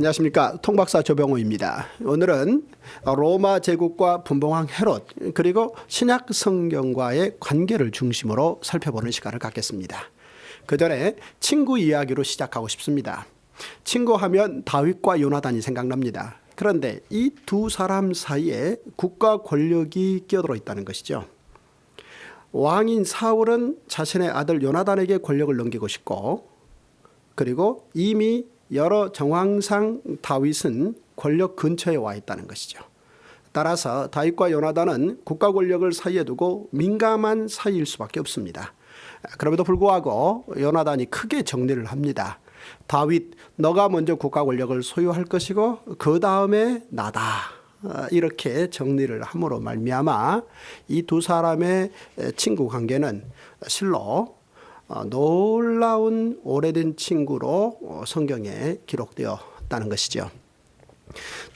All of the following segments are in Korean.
안녕하십니까. 통박사 조병호입니다. 오늘은 로마 제국과 분봉왕 헤롯 그리고 신약 성경과의 관계를 중심으로 살펴보는 시간을 갖겠습니다. 그 전에 친구 이야기로 시작하고 싶습니다. 친구하면 다윗과 요나단이 생각납니다. 그런데 이 두 사람 사이에 국가 권력이 끼어들어 있다는 것이죠. 왕인 사울은 자신의 아들 요나단에게 권력을 넘기고 싶고, 그리고 이미 여러 정황상 다윗은 권력 근처에 와 있다는 것이죠. 따라서 다윗과 요나단은 국가 권력을 사이에 두고 민감한 사이일 수밖에 없습니다. 그럼에도 불구하고 요나단이 크게 정리를 합니다. 다윗, 너가 먼저 국가 권력을 소유할 것이고 그 다음에 나다. 이렇게 정리를 함으로 말미암아 이 두 사람의 친구 관계는 실로 놀라운 오래된 친구로 성경에 기록되었다는 것이죠.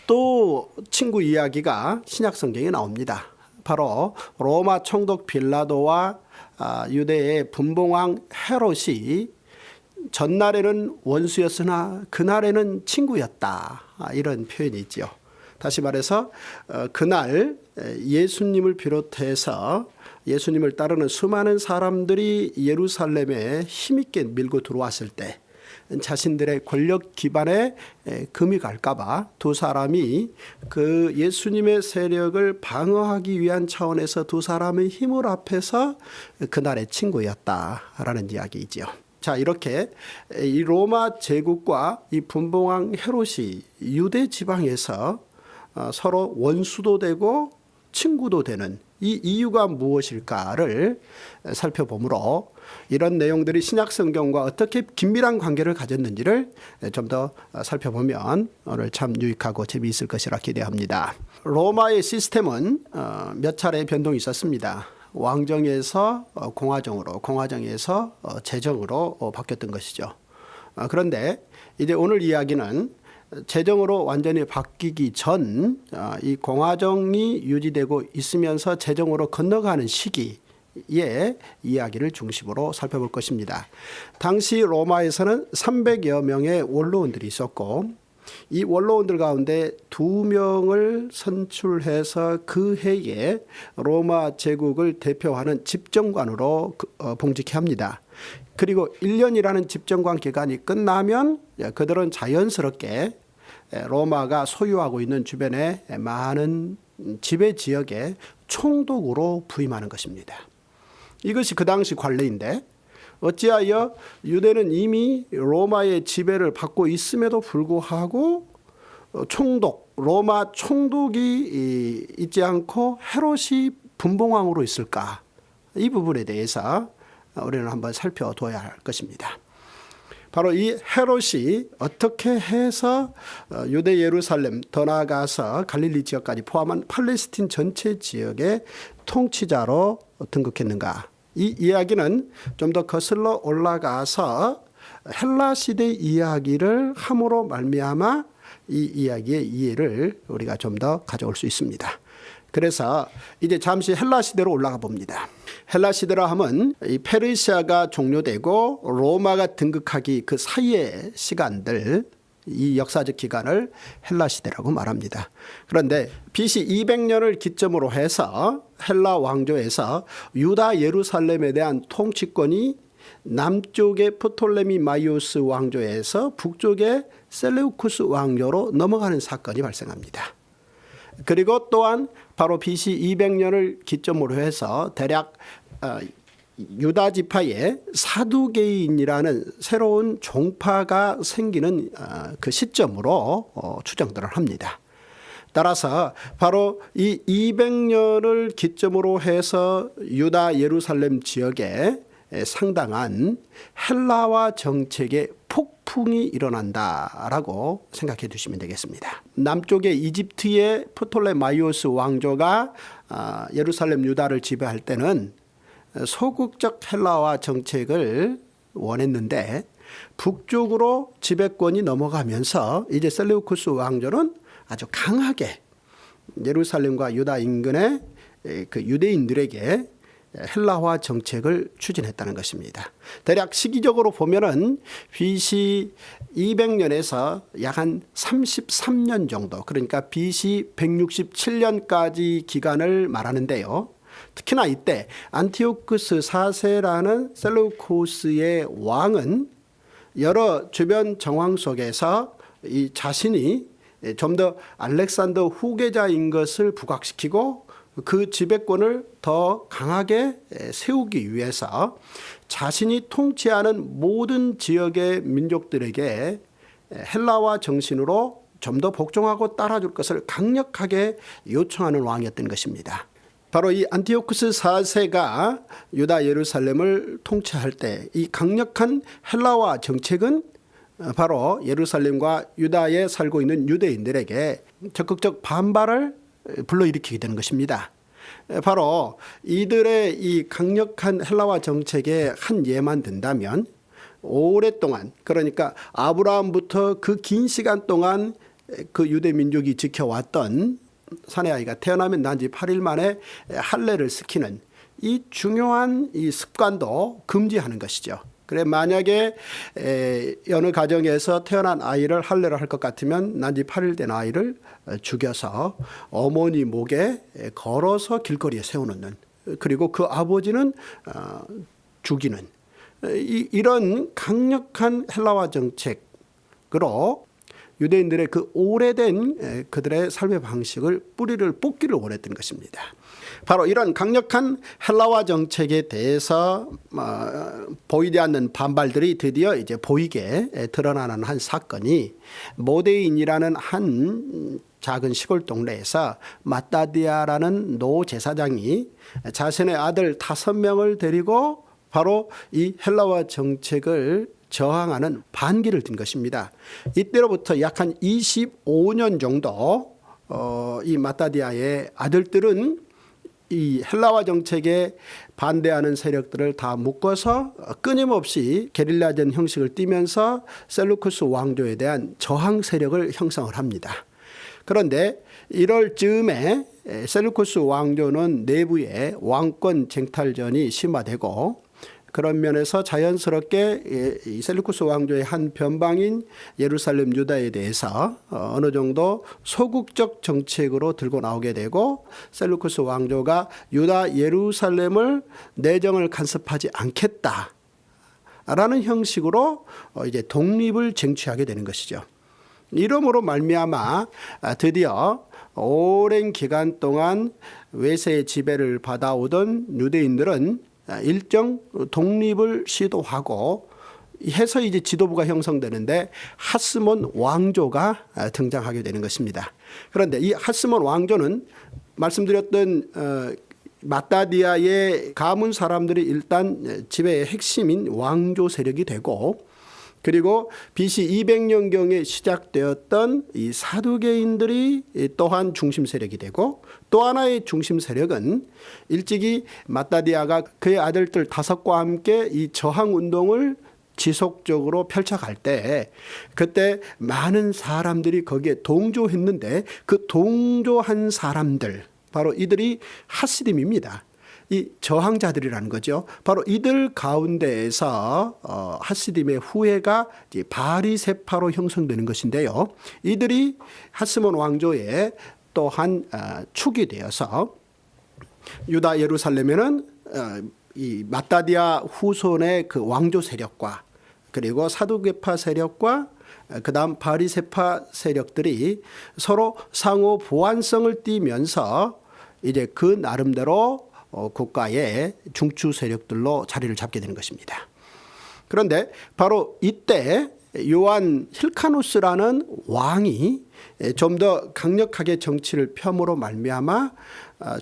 또 친구 이야기가 신약 성경에 나옵니다. 바로 로마 총독 빌라도와 유대의 분봉왕 헤롯이 전날에는 원수였으나 그날에는 친구였다. 이런 표현이 있죠. 다시 말해서 그날 예수님을 비롯해서 예수님을 따르는 수많은 사람들이 예루살렘에 힘있게 밀고 들어왔을 때 자신들의 권력 기반에 금이 갈까봐 두 사람이 그 예수님의 세력을 방어하기 위한 차원에서 두 사람의 힘을 합해서 그날의 친구였다라는 이야기이지요. 자, 이렇게 이 로마 제국과 이 분봉왕 헤롯이 유대 지방에서 서로 원수도 되고 친구도 되는 이 이유가 무엇일까를 살펴보므로 이런 내용들이 신약 성경과 어떻게 긴밀한 관계를 가졌는지를 좀 더 살펴보면 오늘 참 유익하고 재미있을 것이라 기대합니다. 로마의 시스템은 몇 차례 변동이 있었습니다. 왕정에서 공화정으로, 공화정에서 제정으로 바뀌었던 것이죠. 그런데 이제 오늘 이야기는 제정으로 완전히 바뀌기 전 이 공화정이 유지되고 있으면서 제정으로 건너가는 시기의 이야기를 중심으로 살펴볼 것입니다. 당시 로마에서는 300여 명의 원로원들이 있었고, 이 원로원들 가운데 2명을 선출해서 그 해에 로마 제국을 대표하는 집정관으로 봉직해 합니다. 그리고 1년이라는 집정관 기간이 끝나면 그들은 자연스럽게 로마가 소유하고 있는 주변의 많은 지배 지역에 총독으로 부임하는 것입니다. 이것이 그 당시 관례인데, 어찌하여 유대는 이미 로마의 지배를 받고 있음에도 불구하고 총독, 로마 총독이 있지 않고 헤롯이 분봉왕으로 있을까? 이 부분에 대해서 우리는 한번 살펴둬야 할 것입니다. 바로 이 헤롯이 어떻게 해서 유대 예루살렘, 더 나아가서 갈릴리 지역까지 포함한 팔레스틴 전체 지역의 통치자로 등극했는가? 이 이야기는 좀 더 거슬러 올라가서 헬라 시대 이야기를 함으로 말미암아 이 이야기의 이해를 우리가 좀 더 가져올 수 있습니다. 그래서 이제 잠시 헬라 시대로 올라가 봅니다. 헬라 시대라 하면 이 페르시아가 종료되고 로마가 등극하기 그 사이의 시간들, 이 역사적 기간을 헬라 시대라고 말합니다. 그런데 BC 200년을 기점으로 해서 헬라 왕조에서 유다 예루살렘에 대한 통치권이 남쪽의 프톨레미 마이오스 왕조에서 북쪽의 셀레우쿠스 왕조로 넘어가는 사건이 발생합니다. 그리고 또한 바로 BC 200년을 기점으로 해서 대략 유다 지파의 사두개인이라는 새로운 종파가 생기는 그 시점으로 추정들을 합니다. 따라서 바로 이 200년을 기점으로 해서 유다 예루살렘 지역에 상당한 헬라화 정책의 폭풍이 일어난다라고 생각해 주시면 되겠습니다. 남쪽의 이집트의 프톨레마이오스 왕조가 예루살렘 유다를 지배할 때는 소극적 헬라화 정책을 원했는데, 북쪽으로 지배권이 넘어가면서 이제 셀레우쿠스 왕조는 아주 강하게 예루살렘과 유다 인근의 그 유대인들에게 헬라화 정책을 추진했다는 것입니다. 대략 시기적으로 보면은 BC 200년에서 약 한 33년 정도, 그러니까 BC 167년까지 기간을 말하는데요. 특히나 이때 안티오쿠스 4세라는 셀루코스의 왕은 여러 주변 정황 속에서 이 자신이 좀 더 알렉산더 후계자인 것을 부각시키고 그 지배권을 더 강하게 세우기 위해서 자신이 통치하는 모든 지역의 민족들에게 헬라화 정신으로 좀 더 복종하고 따라줄 것을 강력하게 요청하는 왕이었던 것입니다. 바로 이 안티오쿠스 4세가 유다 예루살렘을 통치할 때 이 강력한 헬라화 정책은 바로 예루살렘과 유다에 살고 있는 유대인들에게 적극적 반발을 불러일으키게 되는 것입니다. 바로 이들의 이 강력한 헬라화 정책의 한 예만 든다면 오랫동안, 그러니까 아브라함부터 그 긴 시간 동안 그 유대 민족이 지켜왔던 사내 아이가 태어나면 난 지 8일 만에 할례를 시키는 이 중요한 이 습관도 금지하는 것이죠. 그래 만약에 어느 가정에서 태어난 아이를 할례를 할 것 같으면 난 지 8일 된 아이를 죽여서 어머니 목에 걸어서 길거리에 세워놓는, 그리고 그 아버지는 죽이는, 이런 강력한 헬라화 정책으로 유대인들의 그 오래된 그들의 삶의 방식을 뿌리를 뽑기를 원했던 것입니다. 바로 이런 강력한 헬라화 정책에 대해서 보이지 않는 반발들이 드디어 이제 보이게 드러나는 한 사건이 모데인이라는 한 작은 시골 동네에서 마따디아라는 노 제사장이 자신의 아들 5명을 데리고 바로 이 헬라화 정책을 저항하는 반기를 든 것입니다. 이때로부터 약 한 25년 정도 이 마따디아의 아들들은 이 헬라화 정책에 반대하는 세력들을 다 묶어서 끊임없이 게릴라전 형식을 띠면서 셀루쿠스 왕조에 대한 저항 세력을 형성을 합니다. 그런데 1월 즈음에 셀루쿠스 왕조는 내부에 왕권 쟁탈전이 심화되고, 그런 면에서 자연스럽게 이 셀루쿠스 왕조의 한 변방인 예루살렘 유다에 대해서 어느 정도 소극적 정책으로 들고 나오게 되고, 셀루쿠스 왕조가 유다 예루살렘을 내정을 간섭하지 않겠다라는 형식으로 이제 독립을 쟁취하게 되는 것이죠. 이러므로 말미암아 드디어 오랜 기간 동안 외세의 지배를 받아오던 유대인들은 일정 독립을 시도하고 해서 이제 지도부가 형성되는데 하스몬 왕조가 등장하게 되는 것입니다. 그런데 이 하스몬 왕조는 말씀드렸던 마따디아의 가문 사람들이 일단 지배의 핵심인 왕조 세력이 되고, 그리고 BC 200년경에 시작되었던 이 사두개인들이 또한 중심 세력이 되고, 또 하나의 중심 세력은 일찍이 마따디아가 그의 아들들 5과 함께 이 저항 운동을 지속적으로 펼쳐갈 때 그때 많은 사람들이 거기에 동조했는데 그 동조한 사람들, 바로 이들이 하시딤입니다. 이 저항자들이라는 거죠. 바로 이들 가운데에서 하시딤의 후예가 바리세파로 형성되는 것인데요. 이들이 하스몬 왕조의 또한 축이 되어서 유다 예루살렘에는 이 마따디아 후손의 그 왕조 세력과 그리고 사두개파 세력과 그다음 바리세파 세력들이 서로 상호 보완성을 띠면서 이제 그 나름대로 국가의 중추 세력들로 자리를 잡게 되는 것입니다. 그런데 바로 이때 요한 힐카누스라는 왕이 좀 더 강력하게 정치를 펴므로 말미암아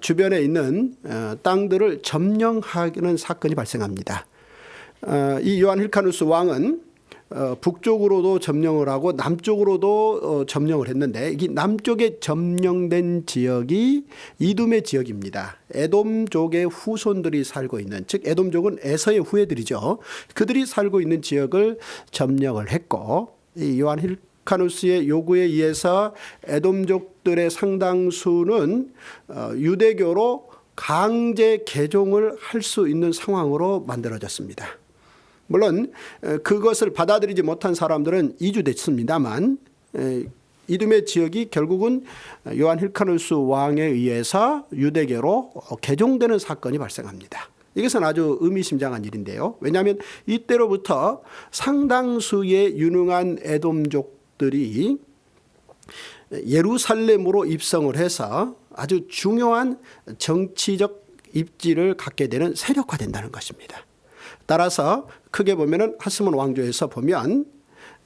주변에 있는 땅들을 점령하는 사건이 발생합니다. 이 요한 힐카누스 왕은 북쪽으로도 점령을 하고 남쪽으로도 점령을 했는데, 이 남쪽에 점령된 지역이 이둠의 지역입니다. 에돔족의 후손들이 살고 있는, 즉 에돔족은 에서의 후예들이죠. 그들이 살고 있는 지역을 점령을 했고, 이 요한 힐카누스의 요구에 의해서 에돔족들의 상당수는 유대교로 강제 개종을 할 수 있는 상황으로 만들어졌습니다. 물론 그것을 받아들이지 못한 사람들은 이주됐습니다만 이두메 지역이 결국은 요한 힐카누스 왕에 의해서 유대교로 개종되는 사건이 발생합니다. 이것은 아주 의미심장한 일인데요. 왜냐하면 이때로부터 상당수의 유능한 에돔족들이 예루살렘으로 입성을 해서 아주 중요한 정치적 입지를 갖게 되는 세력화된다는 것입니다. 따라서 크게 보면은 하스몬 왕조에서 보면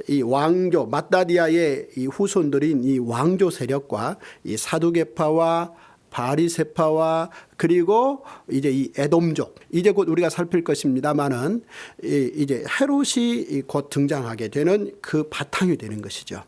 이 왕조 마따디아의 이 후손들인 이 왕조 세력과 이 사두개파와 바리새파와 그리고 이제 이 에돔족, 이제 곧 우리가 살필 것입니다만은 이제 헤롯이 곧 등장하게 되는 그 바탕이 되는 것이죠.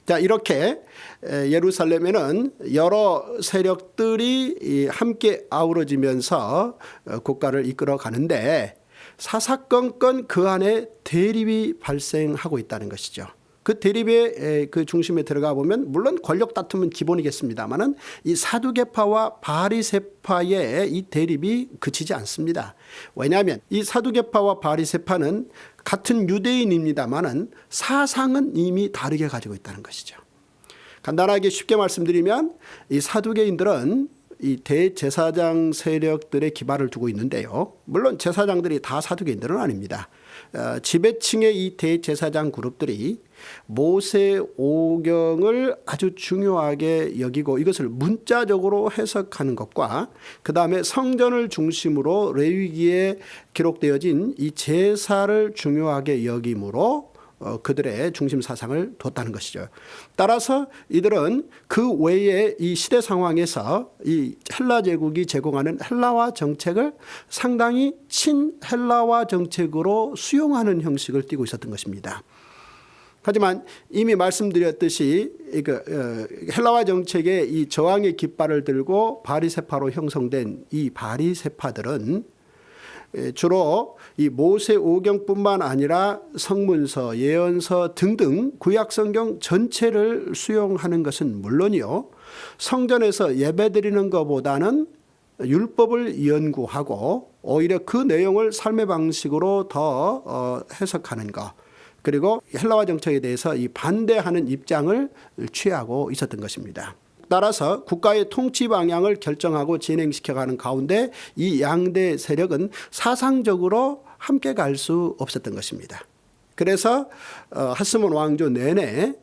자, 이렇게 예루살렘에는 여러 세력들이 함께 아우러지면서 국가를 이끌어 가는데 사사건건 그 안에 대립이 발생하고 있다는 것이죠. 그 대립의 그 중심에 들어가 보면 물론 권력 다툼은 기본이겠습니다만은 이 사두개파와 바리새파의 이 대립이 그치지 않습니다. 왜냐하면 이 사두개파와 바리새파는 같은 유대인입니다만은 사상은 이미 다르게 가지고 있다는 것이죠. 간단하게 쉽게 말씀드리면 이 사두개인들은 이 대제사장 세력들의 기반을 두고 있는데요. 물론 제사장들이 다 사두개인들은 아닙니다. 지배층의 이 대제사장 그룹들이 모세오경을 아주 중요하게 여기고 이것을 문자적으로 해석하는 것과 그 다음에 성전을 중심으로 레위기에 기록되어진 이 제사를 중요하게 여김으로 그들의 중심 사상을 뒀다는 것이죠. 따라서 이들은 그 외에 이 시대 상황에서 이 헬라 제국이 제공하는 헬라화 정책을 상당히 친헬라화 정책으로 수용하는 형식을 띠고 있었던 것입니다. 하지만 이미 말씀드렸듯이 헬라화 정책의 이 저항의 깃발을 들고 바리새파로 형성된 이 바리새파들은 주로 이 모세오경뿐만 아니라 성문서, 예언서 등등 구약성경 전체를 수용하는 것은 물론이요, 성전에서 예배드리는 것보다는 율법을 연구하고 오히려 그 내용을 삶의 방식으로 더 해석하는 것, 그리고 헬라화 정책에 대해서 이 반대하는 입장을 취하고 있었던 것입니다. 따라서 국가의 통치 방향을 결정하고 진행시켜가는 가운데 이 양대 세력은 사상적으로 함께 갈 수 없었던 것입니다. 그래서 하스몬 왕조 내내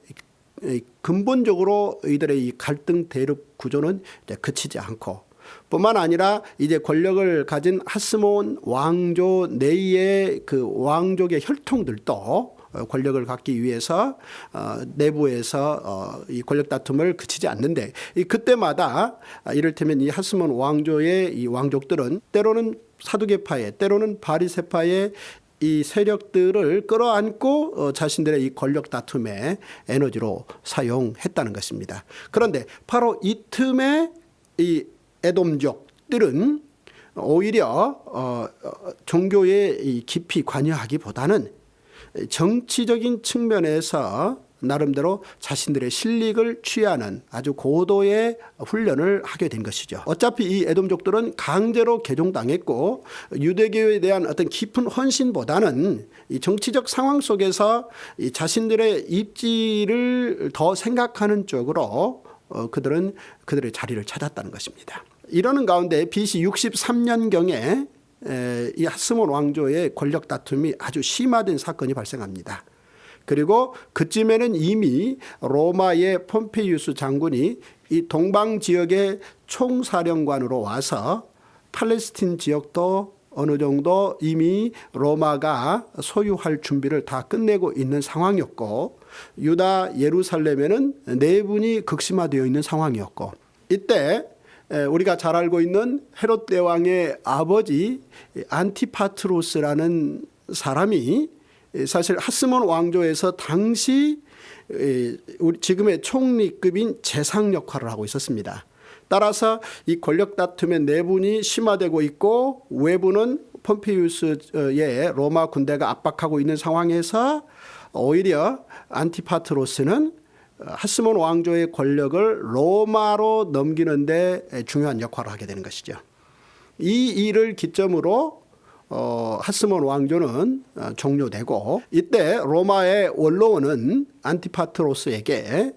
근본적으로 이들의 이 갈등 대립 구조는 이제 그치지 않고 뿐만 아니라 이제 권력을 가진 하스몬 왕조 내의 그 왕족의 혈통들도 권력을 갖기 위해서 내부에서 이 권력 다툼을 그치지 않는데 그때마다 이를테면 이 하스몬 왕조의 이 왕족들은 때로는 사두개파의 때로는 바리새파의 이 세력들을 끌어안고 자신들의 이 권력 다툼의 에너지로 사용했다는 것입니다. 그런데 바로 이 틈에 이 에돔족들은 오히려 종교에 깊이 관여하기보다는 정치적인 측면에서 나름대로 자신들의 실력을 취하는 아주 고도의 훈련을 하게 된 것이죠. 어차피 이 에돔족들은 강제로 개종당했고 유대교에 대한 어떤 깊은 헌신보다는 이 정치적 상황 속에서 이 자신들의 입지를 더 생각하는 쪽으로 그들은 그들의 자리를 찾았다는 것입니다. 이러는 가운데 BC 63년경에 이 하스몬 왕조의 권력 다툼이 아주 심화된 사건이 발생합니다. 그리고 그쯤에는 이미 로마의 폼페이우스 장군이 이 동방 지역의 총사령관으로 와서 팔레스틴 지역도 어느 정도 이미 로마가 소유할 준비를 다 끝내고 있는 상황이었고 유다 예루살렘에는 내분이 극심화되어 있는 상황이었고 이때 우리가 잘 알고 있는 헤롯 대왕의 아버지 안티파트로스라는 사람이 사실 하스몬 왕조에서 당시 지금의 총리급인 재상 역할을 하고 있었습니다. 따라서 이 권력 다툼의 내분이 심화되고 있고 외부는 폼페이우스의 로마 군대가 압박하고 있는 상황에서 오히려 안티파트로스는 하스몬 왕조의 권력을 로마로 넘기는 데 중요한 역할을 하게 되는 것이죠. 이 일을 기점으로 하스몬 왕조는 종료되고, 이때 로마의 원로원은 안티파트로스에게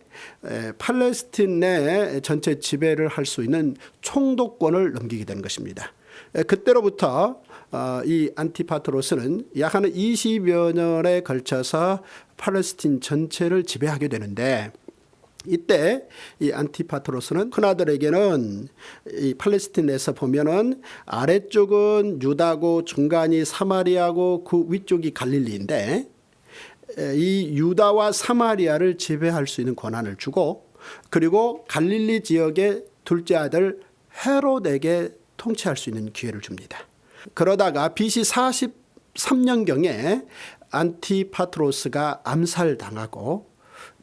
팔레스틴 내 전체 지배를 할 수 있는 총독권을 넘기게 된 것입니다. 그때로부터 이 안티파트로스는 약 한 20여 년에 걸쳐서 팔레스틴 전체를 지배하게 되는데, 이때 이 안티파트로스는 큰아들에게는 이 팔레스틴에서 보면은 아래쪽은 유다고 중간이 사마리아고 그 위쪽이 갈릴리인데, 이 유다와 사마리아를 지배할 수 있는 권한을 주고, 그리고 갈릴리 지역의 둘째 아들 헤롯에게 통치할 수 있는 기회를 줍니다. 그러다가 BC 43년경에 안티파트로스가 암살당하고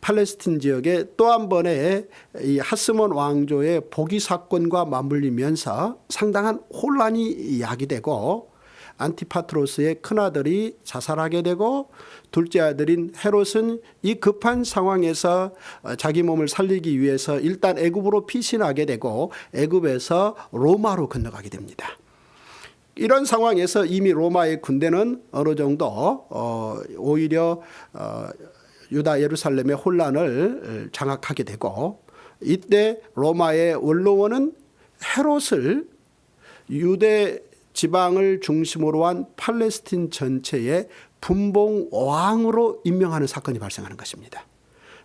팔레스틴 지역에 또 한 번의 이 하스몬 왕조의 복위 사건과 맞물리면서 상당한 혼란이 야기되고, 안티파트로스의 큰아들이 자살하게 되고, 둘째 아들인 헤롯은 이 급한 상황에서 자기 몸을 살리기 위해서 일단 애굽으로 피신하게 되고 애굽에서 로마로 건너가게 됩니다. 이런 상황에서 이미 로마의 군대는 어느 정도 오히려 유다 예루살렘의 혼란을 장악하게 되고, 이때 로마의 원로원은 헤롯을 유대 지방을 중심으로 한 팔레스틴 전체의 분봉 왕으로 임명하는 사건이 발생하는 것입니다.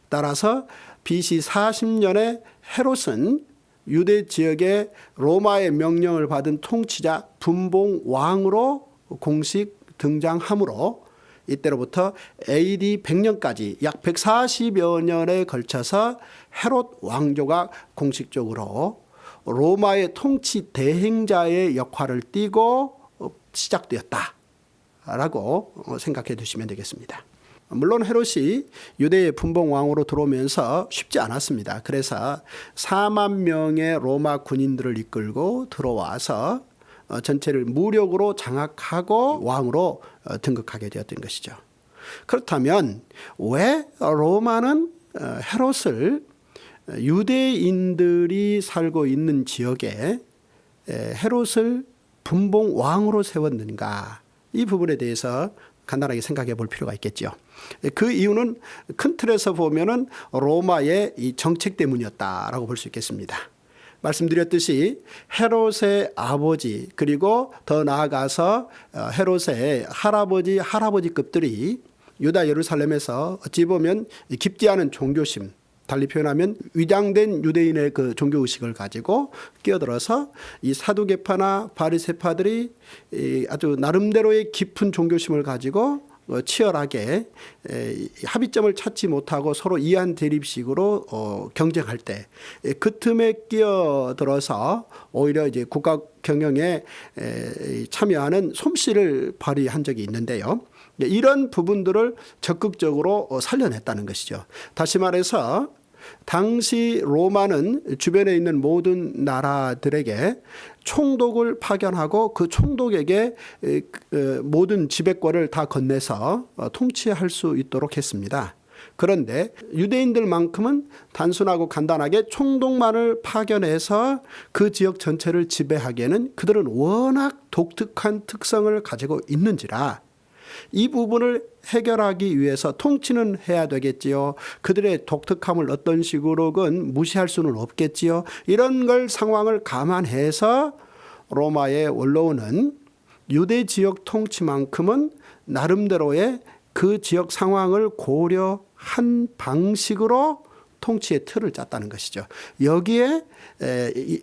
따라서 BC 40년에 헤롯은 유대 지역에 로마의 명령을 받은 통치자 분봉 왕으로 공식 등장하므로, 이때로부터 AD 100년까지 약 140여 년에 걸쳐서 헤롯 왕조가 공식적으로 로마의 통치 대행자의 역할을 띠고 시작되었다라고 생각해 두시면 되겠습니다. 물론 헤롯이 유대의 분봉 왕으로 들어오면서 쉽지 않았습니다. 그래서 4만 명의 로마 군인들을 이끌고 들어와서 전체를 무력으로 장악하고 왕으로 등극하게 되었던 것이죠. 그렇다면 왜 로마는 헤롯을 유대인들이 살고 있는 지역에 헤롯을 분봉 왕으로 세웠는가, 이 부분에 대해서 간단하게 생각해 볼 필요가 있겠죠. 그 이유는 큰 틀에서 보면은 로마의 이 정책 때문이었다라고 볼 수 있겠습니다. 말씀드렸듯이 헤롯의 아버지, 그리고 더 나아가서 헤롯의 할아버지급들이 유다 예루살렘에서 어찌 보면 깊지 않은 종교심, 달리 표현하면 위장된 유대인의 그 종교의식을 가지고 끼어들어서 이 사두개파나 바리새파들이 아주 나름대로의 깊은 종교심을 가지고 치열하게 합의점을 찾지 못하고 서로 이한 대립식으로 경쟁할 때 그 틈에 끼어들어서 오히려 이제 국가 경영에 참여하는 솜씨를 발휘한 적이 있는데요. 이런 부분들을 적극적으로 살려냈다는 것이죠. 다시 말해서 당시 로마는 주변에 있는 모든 나라들에게 총독을 파견하고 그 총독에게 모든 지배권을 다 건네서 통치할 수 있도록 했습니다. 그런데 유대인들만큼은 단순하고 간단하게 총독만을 파견해서 그 지역 전체를 지배하기에는 그들은 워낙 독특한 특성을 가지고 있는지라 이 부분을 해결하기 위해서 통치는 해야 되겠지요. 그들의 독특함을 어떤 식으로건 무시할 수는 없겠지요. 이런 걸 상황을 감안해서 로마의 원로원은 유대 지역 통치만큼은 나름대로의 그 지역 상황을 고려한 방식으로 통치의 틀을 짰다는 것이죠. 여기에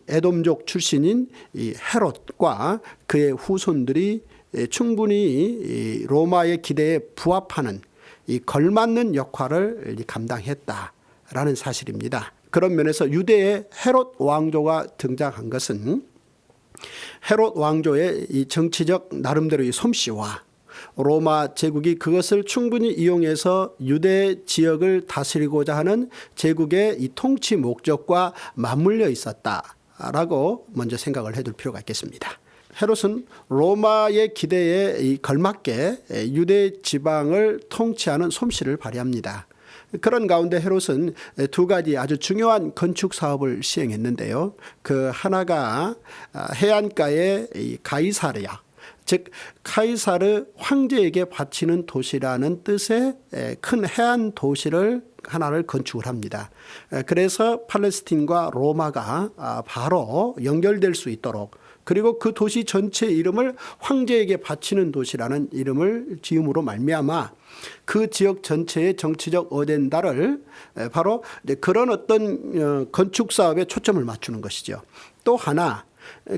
에돔족 출신인 이 헤롯과 그의 후손들이 충분히 로마의 기대에 부합하는 이 걸맞는 역할을 감당했다라는 사실입니다. 그런 면에서 유대의 헤롯 왕조가 등장한 것은 헤롯 왕조의 이 정치적 나름대로의 솜씨와 로마 제국이 그것을 충분히 이용해서 유대 지역을 다스리고자 하는 제국의 이 통치 목적과 맞물려 있었다라고 먼저 생각을 해둘 필요가 있겠습니다. 헤롯은 로마의 기대에 걸맞게 유대 지방을 통치하는 솜씨를 발휘합니다. 그런 가운데 헤롯은 두 가지 아주 중요한 건축 사업을 시행했는데요. 그 하나가 해안가의 가이사랴, 즉 카이사르 황제에게 바치는 도시라는 뜻의 큰 해안 도시를 하나를 건축을 합니다. 그래서 팔레스틴과 로마가 바로 연결될 수 있도록, 그리고 그 도시 전체 이름을 황제에게 바치는 도시라는 이름을 지음으로 말미암아 그 지역 전체의 정치적 어젠다를 바로 그런 어떤 건축 사업에 초점을 맞추는 것이죠. 또 하나,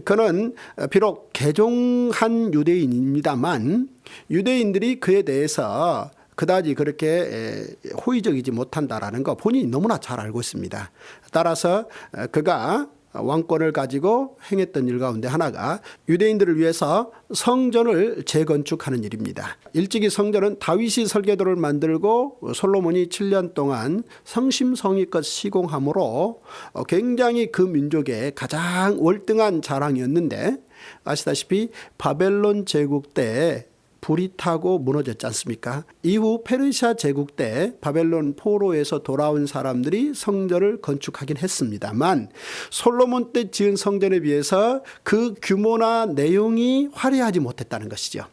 그는 비록 개종한 유대인입니다만 유대인들이 그에 대해서 그다지 그렇게 호의적이지 못한다라는 거 본인이 너무나 잘 알고 있습니다. 따라서 그가 왕권을 가지고 행했던 일 가운데 하나가 유대인들을 위해서 성전을 재건축하는 일입니다. 일찍이 성전은 다윗이 설계도를 만들고 솔로몬이 7년 동안 성심성의껏 시공함으로 굉장히 그 민족의 가장 월등한 자랑이었는데, 아시다시피 바벨론 제국 때 불이 타고 무너졌지 않습니까? 이후 페르시아 제국 때 바벨론 포로에서 돌아온 사람들이 성전을 건축하긴 했습니다만 솔로몬 때 지은 성전에 비해서 그 규모나 내용이 화려하지 못했다는 것이죠.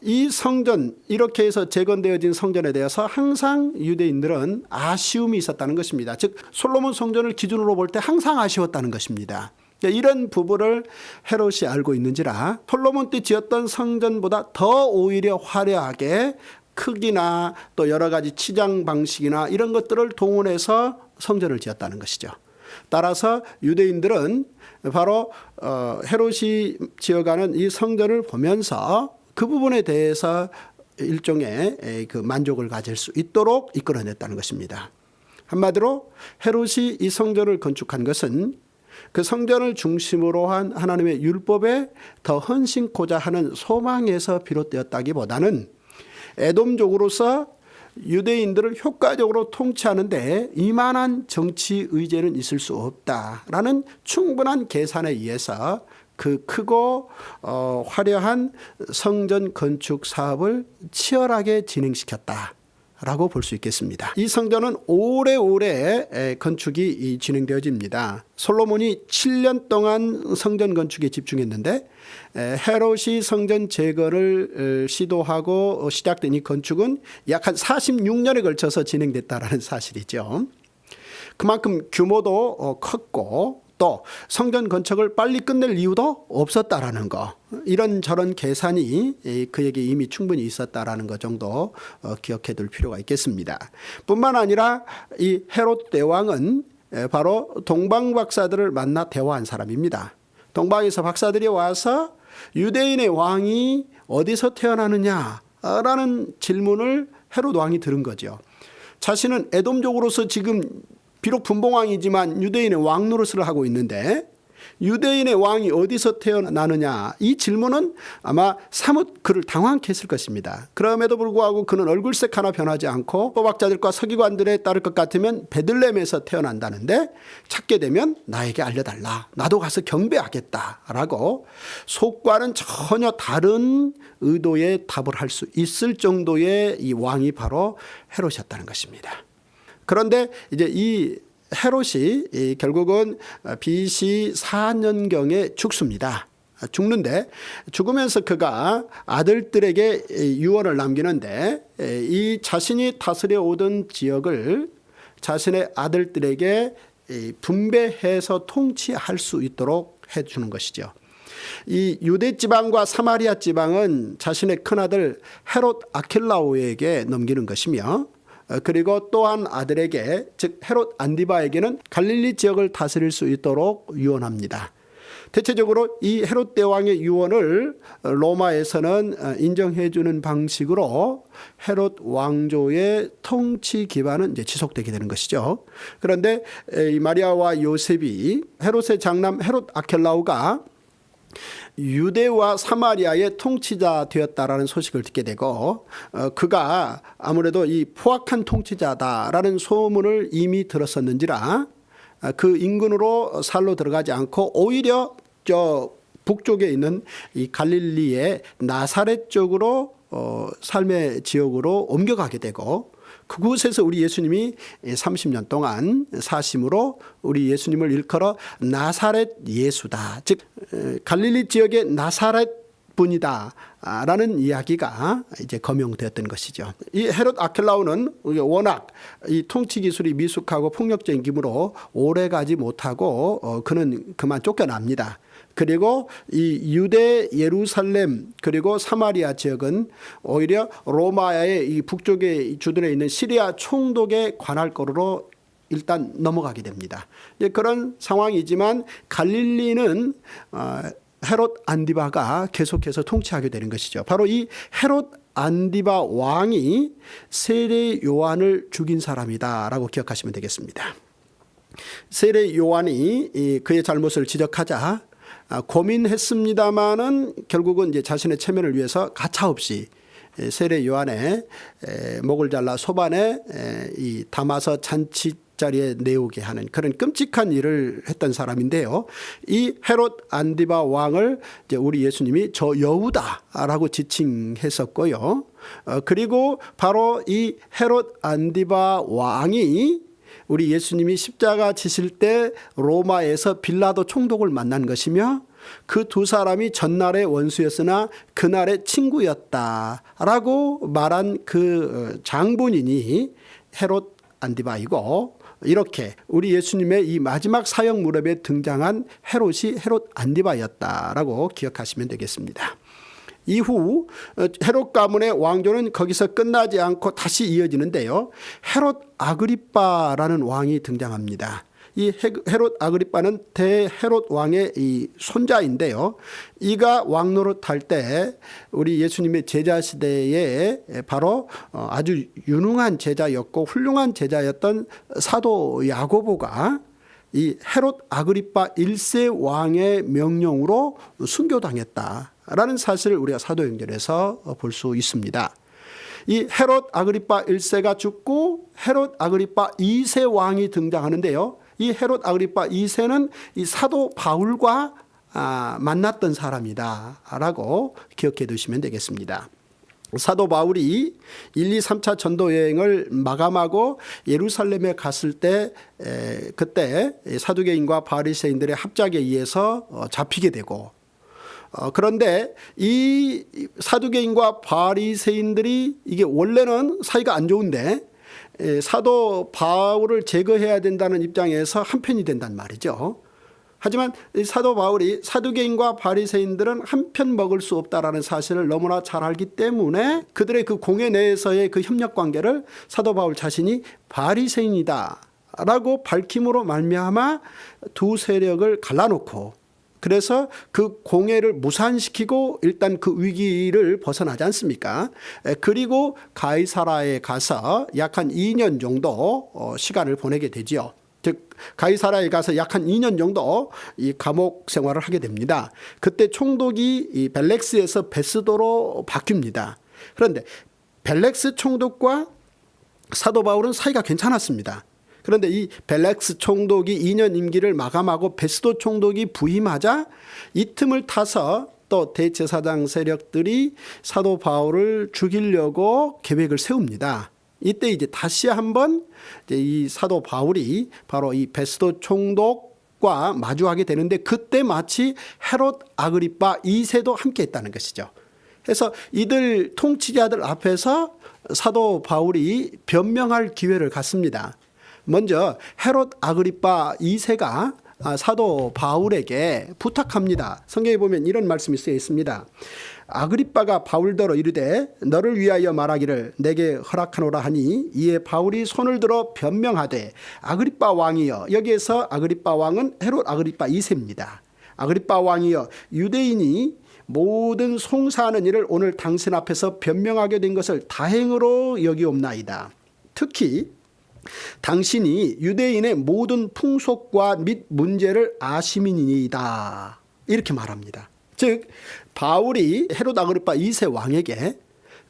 이 성전, 이렇게 해서 재건되어진 성전에 대해서 항상 유대인들은 아쉬움이 있었다는 것입니다. 즉 솔로몬 성전을 기준으로 볼 때 항상 아쉬웠다는 것입니다. 이런 부분을 헤롯이 알고 있는지라 솔로몬 때 지었던 성전보다 더 오히려 화려하게 크기나 또 여러 가지 치장 방식이나 이런 것들을 동원해서 성전을 지었다는 것이죠. 따라서 유대인들은 바로 헤롯이 지어가는 이 성전을 보면서 그 부분에 대해서 일종의 그 만족을 가질 수 있도록 이끌어냈다는 것입니다. 한마디로 헤롯이 이 성전을 건축한 것은 그 성전을 중심으로 한 하나님의 율법에 더 헌신코자 하는 소망에서 비롯되었다기보다는 에돔족으로서 유대인들을 효과적으로 통치하는데 이만한 정치 의제는 있을 수 없다라는 충분한 계산에 의해서 그 크고 화려한 성전 건축 사업을 치열하게 진행시켰다 라고 볼 수 있겠습니다. 이 성전은 오래오래 건축이 진행되어집니다. 솔로몬이 7년 동안 성전 건축에 집중했는데 헤롯이 성전 재건을 시도하고 시작된 이 건축은 약 한 46년에 걸쳐서 진행됐다라는 사실이죠. 그만큼 규모도 컸고 또 성전 건축을 빨리 끝낼 이유도 없었다라는 거, 이런저런 계산이 그에게 이미 충분히 있었다라는 것 정도 기억해 둘 필요가 있겠습니다. 뿐만 아니라 이 헤롯 대왕은 바로 동방 박사들을 만나 대화한 사람입니다. 동방에서 박사들이 와서 유대인의 왕이 어디서 태어나느냐라는 질문을 헤롯 왕이 들은 거죠. 자신은 에돔족으로서 지금 비록 분봉왕이지만 유대인의 왕 노릇을 하고 있는데 유대인의 왕이 어디서 태어나느냐, 이 질문은 아마 사뭇 그를 당황케 했을 것입니다. 그럼에도 불구하고 그는 얼굴색 하나 변하지 않고 법학자들과 서기관들에 따를 것 같으면 베들레헴에서 태어난다는데 찾게 되면 나에게 알려달라, 나도 가서 경배하겠다라고 속과는 전혀 다른 의도의 답을 할 수 있을 정도의 이 왕이 바로 헤롯이었다는 것입니다. 그런데 이제 이 헤롯이 결국은 BC 4년경에 죽습니다. 죽는데 죽으면서 그가 아들들에게 유언을 남기는데 이 자신이 다스려 오던 지역을 자신의 아들들에게 분배해서 통치할 수 있도록 해주는 것이죠. 이 유대 지방과 사마리아 지방은 자신의 큰아들 헤롯 아켈라오에게 넘기는 것이며, 그리고 또한 아들에게, 즉 헤롯 안디바에게는 갈릴리 지역을 다스릴 수 있도록 유언합니다. 대체적으로 이 헤롯 대왕의 유언을 로마에서는 인정해 주는 방식으로 헤롯 왕조의 통치 기반은 이제 지속되게 되는 것이죠. 그런데 이 마리아와 요셉이 헤롯의 장남 헤롯 아켈라오가 유대와 사마리아의 통치자 되었다라는 소식을 듣게 되고 그가 아무래도 이 포악한 통치자다라는 소문을 이미 들었었는지라 그 인근으로 살로 들어가지 않고 오히려 저 북쪽에 있는 이 갈릴리의 나사렛 쪽으로 삶의 지역으로 옮겨가게 되고, 그곳에서 우리 예수님이 30년 동안 사심으로 우리 예수님을 일컬어 나사렛 예수다. 즉 갈릴리 지역의 나사렛 분이다 라는 이야기가 이제 거명되었던 것이죠. 이 헤롯 아켈라오는 워낙 이 통치 기술이 미숙하고 폭력적인 기므로 오래 가지 못하고 그는 그만 쫓겨납니다. 그리고 이 유대 예루살렘 그리고 사마리아 지역은 오히려 로마의 이 북쪽에 주둔해 있는 시리아 총독의 관할거리로 일단 넘어가게 됩니다. 그런 상황이지만 갈릴리는 헤롯 안디바가 계속해서 통치하게 되는 것이죠. 바로 이 헤롯 안디바 왕이 세례 요한을 죽인 사람이다라고 기억하시면 되겠습니다. 세례 요한이 그의 잘못을 지적하자 고민했습니다마는 결국은 이제 자신의 체면을 위해서 가차없이 세례 요한의 목을 잘라 소반에 이 담아서 잔치 자리에 내오게 하는 그런 끔찍한 일을 했던 사람인데요. 이 헤롯 안디바 왕을 이제 우리 예수님이 저 여우다라고 지칭했었고요. 그리고 바로 이 헤롯 안디바 왕이 우리 예수님이 십자가 지실 때 로마에서 빌라도 총독을 만난 것이며 그 두 사람이 전날의 원수였으나 그날의 친구였다라고 말한 그 장본인이 헤롯 안디바이고, 이렇게 우리 예수님의 이 마지막 사형 무렵에 등장한 헤롯이 헤롯 안디바였다라고 기억하시면 되겠습니다. 이후 헤롯 가문의 왕조는 거기서 끝나지 않고 다시 이어지는데요. 헤롯 아그리빠라는 왕이 등장합니다. 이 헤롯 아그리빠는 대헤롯 왕의 이 손자인데요. 이가 왕노릇할 때 우리 예수님의 제자 시대에 바로 아주 유능한 제자였고 훌륭한 제자였던 사도 야고보가 이 헤롯 아그리빠 1세 왕의 명령으로 순교당했다라는 사실을 우리가 사도행전에서 볼 수 있습니다. 이 헤롯 아그리빠 1세가 죽고 헤롯 아그리빠 2세 왕이 등장하는데요. 이 헤롯 아그리빠 2세는 이 사도 바울과 만났던 사람이다라고 기억해 두시면 되겠습니다. 사도 바울이 1, 2, 3차 전도 여행을 마감하고 예루살렘에 갔을 때 그때 사두개인과 바리새인들의 합작에 의해서 잡히게 되고, 그런데 이 사두개인과 바리새인들이 이게 원래는 사이가 안 좋은데 사도 바울을 제거해야 된다는 입장에서 한편이 된단 말이죠. 하지만 사도 바울이 사두개인과 바리새인들은 한편 먹을 수 없다라는 사실을 너무나 잘 알기 때문에 그들의 그 공회 내에서의 그 협력 관계를 사도 바울 자신이 바리새인이다라고 밝힘으로 말미암아 두 세력을 갈라놓고, 그래서 그 공회를 무산시키고 일단 그 위기를 벗어나지 않습니까? 그리고 가이사라에 가서 약 한 2년 정도 시간을 보내게 되지요. 즉 가이사라에 가서 약 한 2년 정도 이 감옥 생활을 하게 됩니다. 그때 총독이 이 벨렉스에서 베스도로 바뀝니다. 그런데 벨렉스 총독과 사도 바울은 사이가 괜찮았습니다. 그런데 이 벨렉스 총독이 2년 임기를 마감하고 베스도 총독이 부임하자 이 틈을 타서 또 대제사장 세력들이 사도 바울을 죽이려고 계획을 세웁니다. 이때 이제 다시 한번 이 사도 바울이 바로 이 베스도 총독과 마주하게 되는데 그때 마치 헤롯 아그리빠 2세도 함께 했다는 것이죠. 그래서 이들 통치자들 앞에서 사도 바울이 변명할 기회를 갖습니다. 먼저 헤롯 아그리빠 2세가 사도 바울에게 부탁합니다. 성경에 보면 이런 말씀이 쓰여 있습니다. 아그리빠가 바울더러 이르되 너를 위하여 말하기를 내게 허락하노라 하니 이에 바울이 손을 들어 변명하되 아그리빠 왕이여, 여기에서 아그리빠 왕은 헤롯 아그리빠 2세입니다. 아그리빠 왕이여, 유대인이 모든 송사하는 일을 오늘 당신 앞에서 변명하게 된 것을 다행으로 여기옵나이다. 특히 당신이 유대인의 모든 풍속과 및 문제를 아심이니이다. 이렇게 말합니다. 즉 바울이 헤롯 아그리빠 2세 왕에게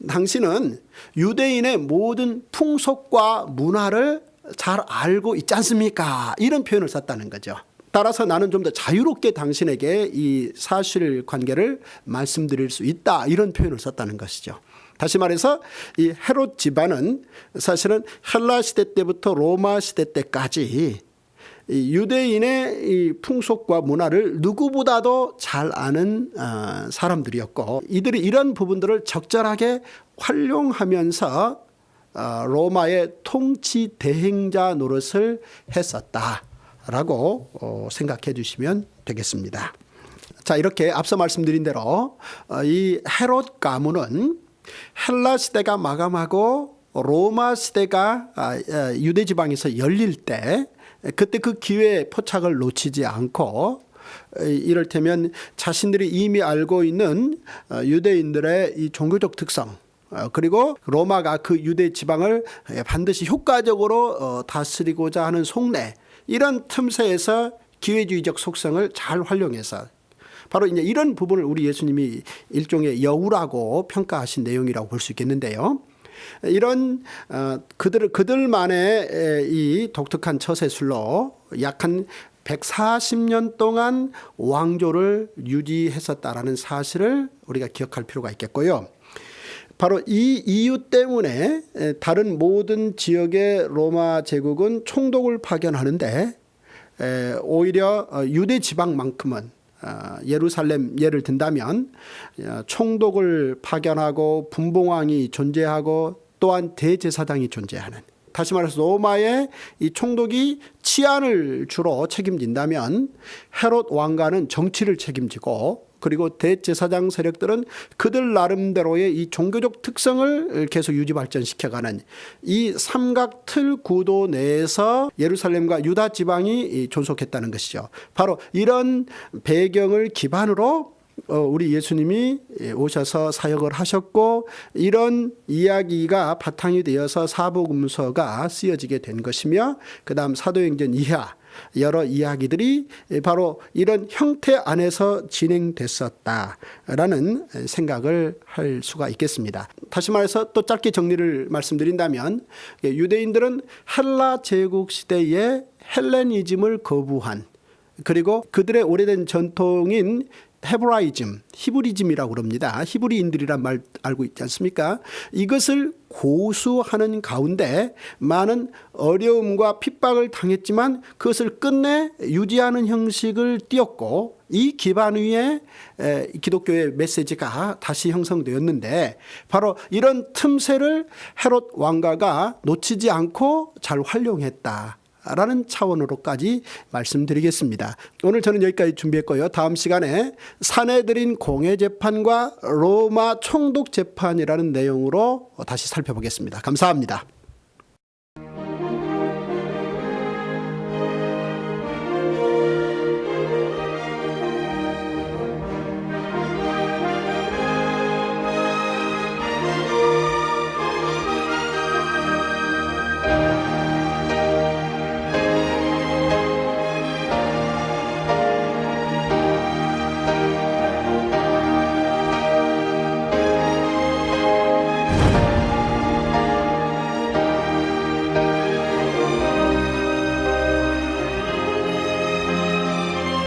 당신은 유대인의 모든 풍속과 문화를 잘 알고 있지 않습니까? 이런 표현을 썼다는 거죠. 따라서 나는 좀 더 자유롭게 당신에게 이 사실관계를 말씀드릴 수 있다. 이런 표현을 썼다는 것이죠. 다시 말해서 이 헤롯 집안은 사실은 헬라 시대 때부터 로마 시대 때까지 이 유대인의 이 풍속과 문화를 누구보다도 잘 아는 사람들이었고, 이들이 이런 부분들을 적절하게 활용하면서 로마의 통치 대행자 노릇을 했었다라고 생각해 주시면 되겠습니다. 자, 이렇게 앞서 말씀드린 대로 이 헤롯 가문은 헬라 시대가 마감하고 로마 시대가 유대 지방에서 열릴 때, 그때 그 기회에 포착을 놓치지 않고, 이를테면 자신들이 이미 알고 있는 유대인들의 이 종교적 특성, 그리고 로마가 그 유대 지방을 반드시 효과적으로 다스리고자 하는 속내, 이런 틈새에서 기회주의적 속성을 잘 활용해서, 바로 이제 이런 부분을 우리 예수님이 일종의 여우라고 평가하신 내용이라고 볼 수 있겠는데요. 이런 그들만의 이 독특한 처세술로 약 한 140년 동안 왕조를 유지했었다라는 사실을 우리가 기억할 필요가 있겠고요. 바로 이 이유 때문에 다른 모든 지역의 로마 제국은 총독을 파견하는데, 오히려 유대 지방만큼은 예루살렘 예를 든다면 총독을 파견하고 분봉왕이 존재하고 또한 대제사장이 존재하는, 다시 말해서 로마의 이 총독이 치안을 주로 책임진다면 헤롯 왕가는 정치를 책임지고, 그리고 대제사장 세력들은 그들 나름대로의 이 종교적 특성을 계속 유지 발전시켜가는 이 삼각틀 구도 내에서 예루살렘과 유다 지방이 존속했다는 것이죠. 바로 이런 배경을 기반으로 우리 예수님이 오셔서 사역을 하셨고, 이런 이야기가 바탕이 되어서 사복음서가 쓰여지게 된 것이며, 그 다음 사도행전 이하 여러 이야기들이 바로 이런 형태 안에서 진행됐었다라는 생각을 할 수가 있겠습니다. 다시 말해서 또 짧게 정리를 말씀드린다면, 유대인들은 헬라 제국 시대에 헬레니즘을 거부한, 그리고 그들의 오래된 전통인 헤브라이즘, 히브리즘이라고 그럽니다. 히브리인들이란 말 알고 있지 않습니까? 이것을 고수하는 가운데 많은 어려움과 핍박을 당했지만 그것을 끝내 유지하는 형식을 띄었고, 이 기반 위에 기독교의 메시지가 다시 형성되었는데, 바로 이런 틈새를 헤롯 왕가가 놓치지 않고 잘 활용했다 라는 차원으로까지 말씀드리겠습니다. 오늘 저는 여기까지 준비했고요. 다음 시간에 사내들인 공회재판과 로마 총독재판이라는 내용으로 다시 살펴보겠습니다. 감사합니다.